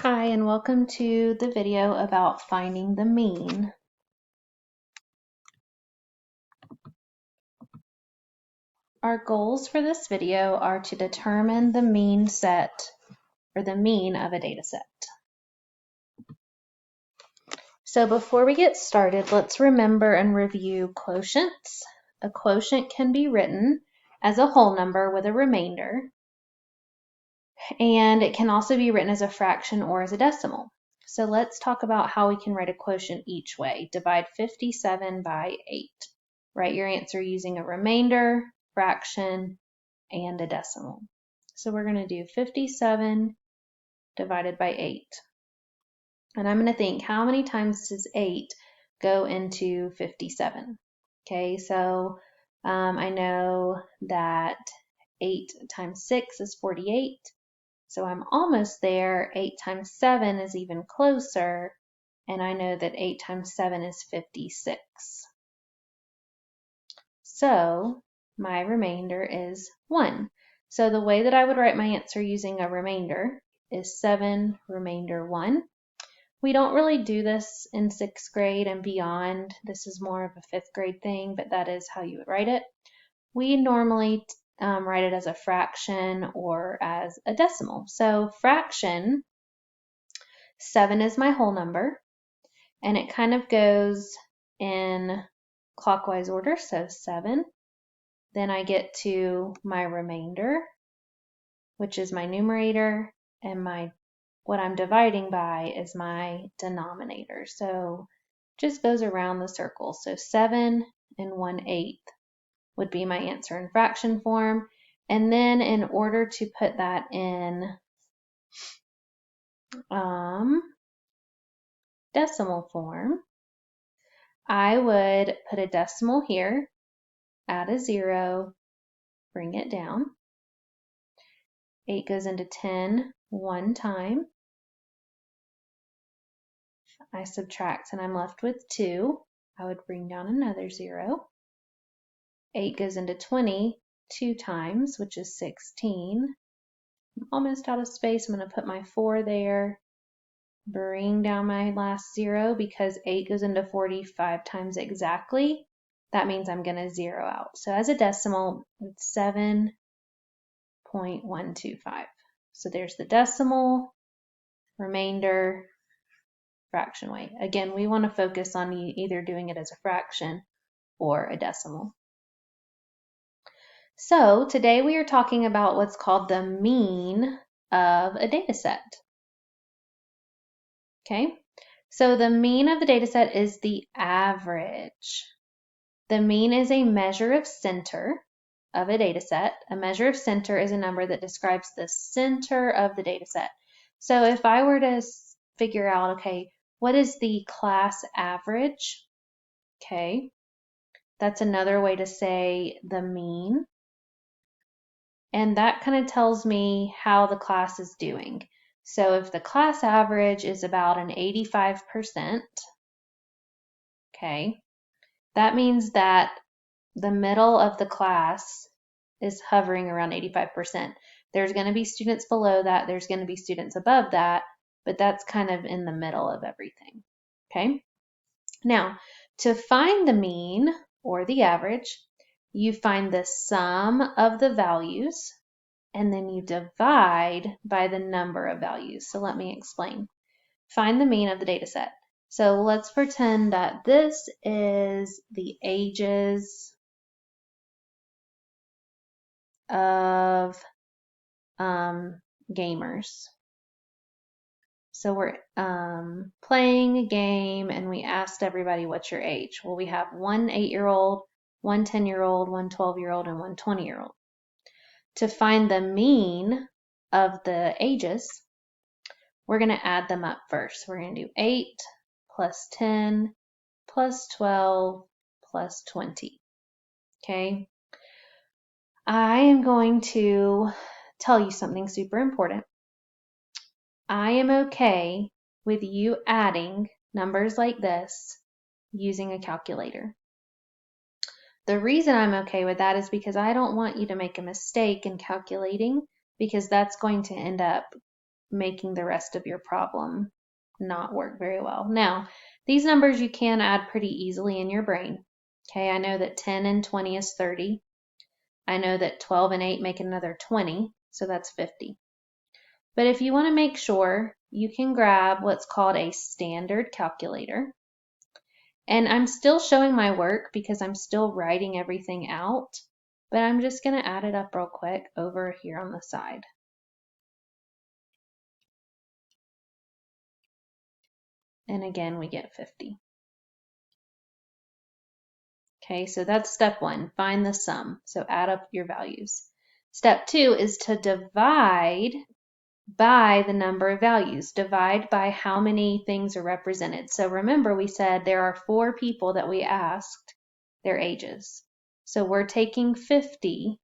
Hi, and welcome to the video about finding the mean. Our goals for this video are to determine the mean set, or the mean of a data set. So before we get started, let's remember and review quotients. A quotient can be written as a whole number with a remainder, and it can also be written as a fraction or as a decimal. So let's talk about how we can write a quotient each way. Divide 57 by 8. Write your answer using a remainder, fraction, and a decimal. So we're going to do 57 divided by 8. And I'm going to think, how many times does 8 go into 57? Okay, so I know that 8 times 6 is 48. So I'm almost there. 8 times 7 is even closer. And I know that 8 times 7 is 56. So my remainder is 1. So the way that I would write my answer using a remainder is 7 remainder 1. We don't really do this in 6th grade and beyond. This is more of a 5th grade thing, but that is how you would write it. We normally write it as a fraction or as a decimal. So fraction, 7 is my whole number, and it kind of goes in clockwise order. So 7. Then I get to my remainder, which is my numerator, and what I'm dividing by is my denominator. So just goes around the circle. So 7 and 1/8 would be my answer in fraction form. And then in order to put that in decimal form, I would put a decimal here, add a 0, bring it down. 8 goes into 10 one time. I subtract and I'm left with 2. I would bring down another 0. 8 goes into 20 2 times, which is 16. I'm almost out of space. I'm going to put my 4 there. Bring down my last 0 because 8 goes into 45 times exactly. That means I'm going to 0 out. So as a decimal, it's 7.125. So there's the decimal, remainder, fraction way. Again, we want to focus on either doing it as a fraction or a decimal. So today we are talking about what's called the mean of a data set. Okay, so the mean of the data set is the average. The mean is a measure of center of a data set. A measure of center is a number that describes the center of the data set. So if I were to figure out, okay, what is the class average? Okay, that's another way to say the mean. And that kind of tells me how the class is doing. So if the class average is about an 85%, okay, that means that the middle of the class is hovering around 85%. There's going to be students below that, there's going to be students above that, but that's kind of in the middle of everything. Okay? Now, to find the mean or the average, you find the sum of the values and then you divide by the number of values. So let me explain. Find the mean of the data set. So let's pretend that this is the ages of gamers. So we're playing a game and we asked everybody, what's your age? Well, we have one 8-year-old, one 10-year-old, one 12-year-old, and one 20-year-old. To find the mean of the ages, we're going to add them up first. We're going to do 8 plus 10 plus 12 plus 20. Okay? I am going to tell you something super important. I am okay with you adding numbers like this using a calculator. The reason I'm okay with that is because I don't want you to make a mistake in calculating, because that's going to end up making the rest of your problem not work very well. Now, these numbers you can add pretty easily in your brain. Okay, I know that 10 and 20 is 30. I know that 12 and 8 make another 20, so that's 50. But if you want to make sure, you can grab what's called a standard calculator. And I'm still showing my work because I'm still writing everything out, but I'm just going to add it up real quick over here on the side. And again, we get 50. Okay, so that's step 1, find the sum. So add up your values. Step 2 is to divide by the number of values. Divide by how many things are represented. So remember, we said there are 4 people that we asked their ages. So we're taking 50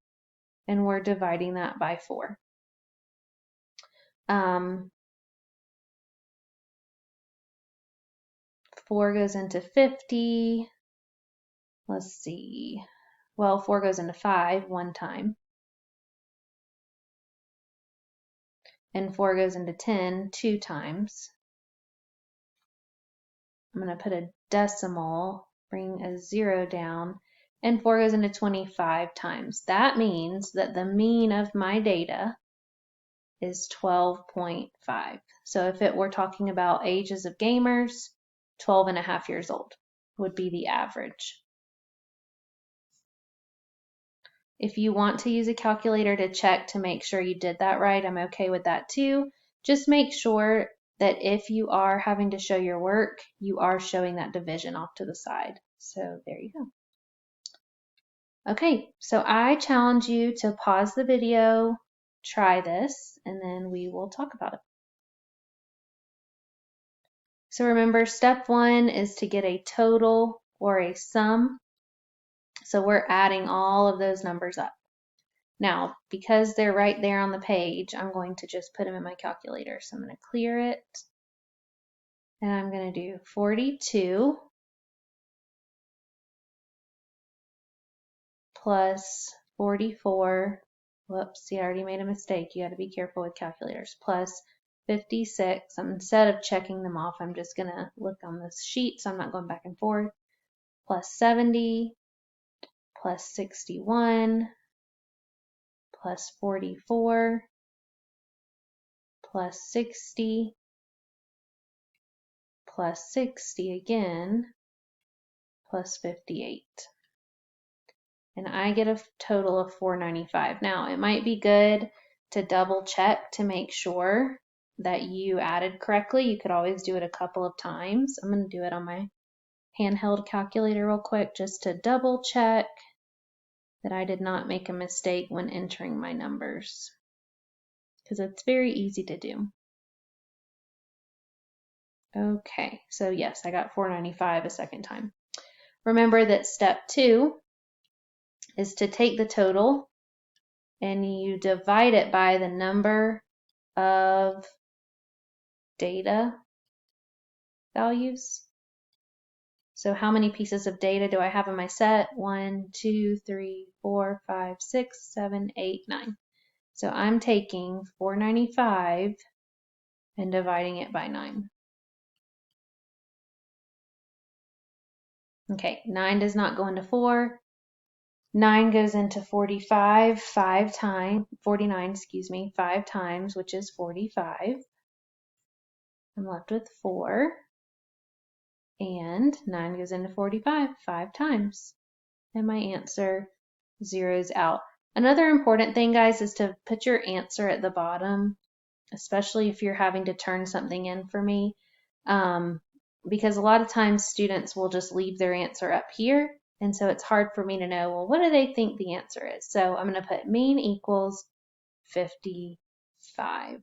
and we're dividing that by 4. 4 goes into 50. Let's see. Well, 4 goes into 5 one time. And 4 goes into 10 2 times. I'm going to put a decimal, bring a 0 down, and 4 goes into 25 times. That means that the mean of my data is 12.5. So if it were talking about ages of gamers, 12 and a half years old would be the average. If you want to use a calculator to check to make sure you did that right, I'm okay with that too. Just make sure that if you are having to show your work, you are showing that division off to the side. So there you go. Okay, so I challenge you to pause the video, try this, and then we will talk about it. So remember, step 1 is to get a total or a sum. So we're adding all of those numbers up. Now, because they're right there on the page, I'm going to just put them in my calculator. So I'm going to clear it. And I'm going to do 42 plus 44. Whoops, see, I already made a mistake. You got to be careful with calculators. Plus 56. Instead of checking them off, I'm just going to look on this sheet, so I'm not going back and forth. Plus 70, plus 61, plus 44, plus 60, plus 60 again, plus 58. And I get a total of 495. Now, it might be good to double check to make sure that you added correctly. You could always do it a couple of times. I'm going to do it on my handheld calculator real quick just to double check that I did not make a mistake when entering my numbers, because it's very easy to do. Okay, so yes, I got 495 a second time. Remember that step 2 is to take the total and you divide it by the number of data values. So how many pieces of data do I have in my set? 1, 2, 3, 4, 5, 6, 7, 8, 9. So I'm taking 495 and dividing it by 9. Okay, 9 does not go into 4. 9 goes into 45 5 times, 49, 5 times, which is 45. I'm left with 4. And 9 goes into 45 5 times. And my answer zeroes out. Another important thing, guys, is to put your answer at the bottom, especially if you're having to turn something in for me. Because a lot of times students will just leave their answer up here. And so it's hard for me to know, well, what do they think the answer is? So I'm going to put mean equals 55.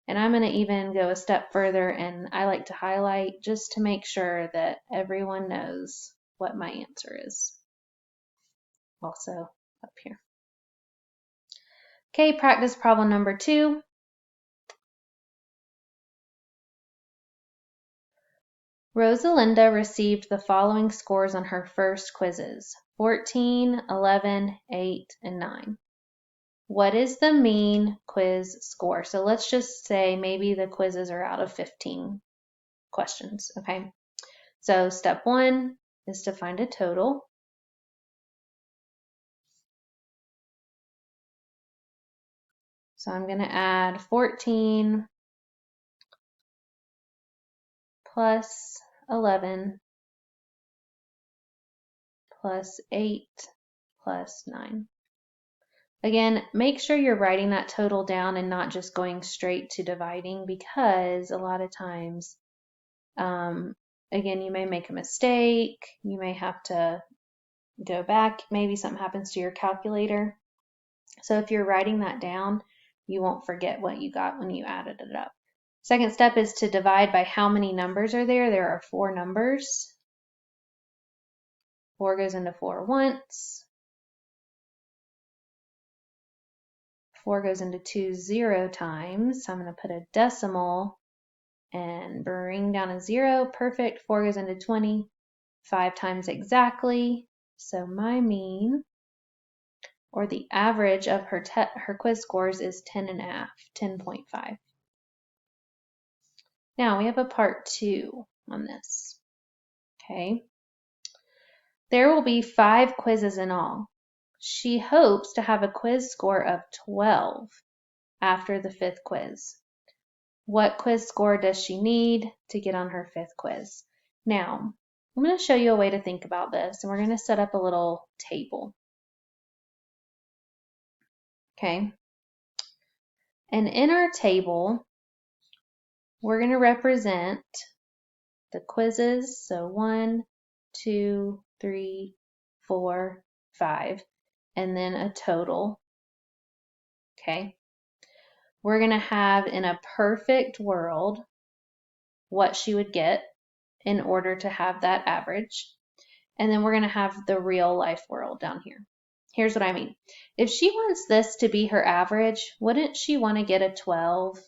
And I'm going to even go a step further, and I like to highlight just to make sure that everyone knows what my answer is. Also up here. Okay, practice problem number 2. Rosalinda received the following scores on her first quizzes: 14, 11, 8, and 9. what is the mean quiz score? So let's just say maybe the quizzes are out of 15 questions, okay? So step 1 is to find a total. So I'm going to add 14 plus 11 plus 8 plus 9. Again, make sure you're writing that total down and not just going straight to dividing, because a lot of times, again, you may make a mistake. You may have to go back. Maybe something happens to your calculator. So if you're writing that down, you won't forget what you got when you added it up. Second step is to divide by how many numbers are there. There are 4 numbers. 4 goes into 4 once. 4 goes into 2 0 times. So I'm going to put a decimal and bring down a 0. Perfect. 4 goes into 20 5 times exactly. So my mean, or the average of her quiz scores, is 10.5, 10.5. Now we have a part 2 on this. Okay. There will be 5 quizzes in all. She hopes to have a quiz score of 12 after the 5th quiz. What quiz score does she need to get on her 5th quiz? Now, I'm going to show you a way to think about this, and we're going to set up a little table. Okay. And in our table, we're going to represent the quizzes. So 1, 2, 3, 4, 5, and then a total. Okay. We're going to have, in a perfect world, what she would get in order to have that average. And then we're going to have the real life world down here. Here's what I mean. If she wants this to be her average, wouldn't she want to get a 12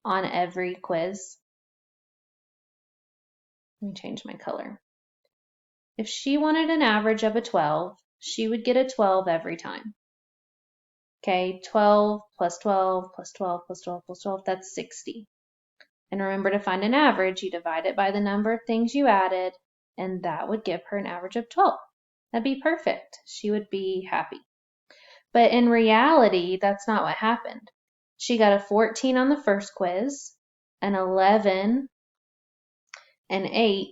on every quiz? Let me change my color. If she wanted an average of a 12, she would get a 12 every time. Okay, 12 plus 12 plus 12 plus 12 plus 12, that's 60. And remember, to find an average, you divide it by the number of things you added, and that would give her an average of 12. That'd be perfect. She would be happy. But in reality, that's not what happened. She got a 14 on the first quiz, an 11, an 8,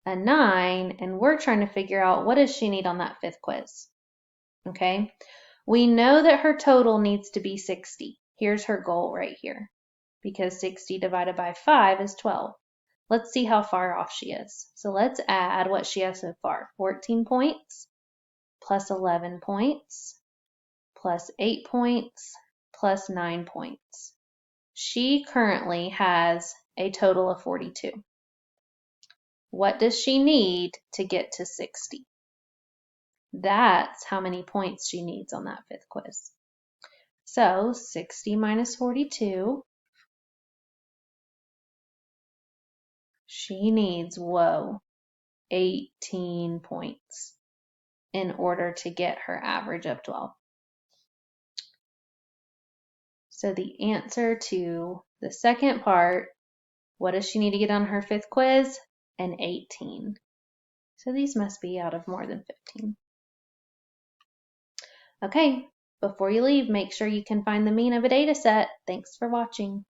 a 9, and we're trying to figure out what does she need on that 5th quiz. Okay? We know that her total needs to be 60. Here's her goal right here, because 60 divided by 5 is 12. Let's see how far off she is. So let's add what she has so far. 14 points plus 11 points plus 8 points plus 9 points. She currently has a total of 42. What does she need to get to 60? That's how many points she needs on that 5th quiz. So 60 minus 42, she needs, 18 points in order to get her average of 12. So the answer to the second part, what does she need to get on her 5th quiz? An 18. So these must be out of more than 15. Okay, before you leave, make sure you can find the mean of a data set. Thanks for watching.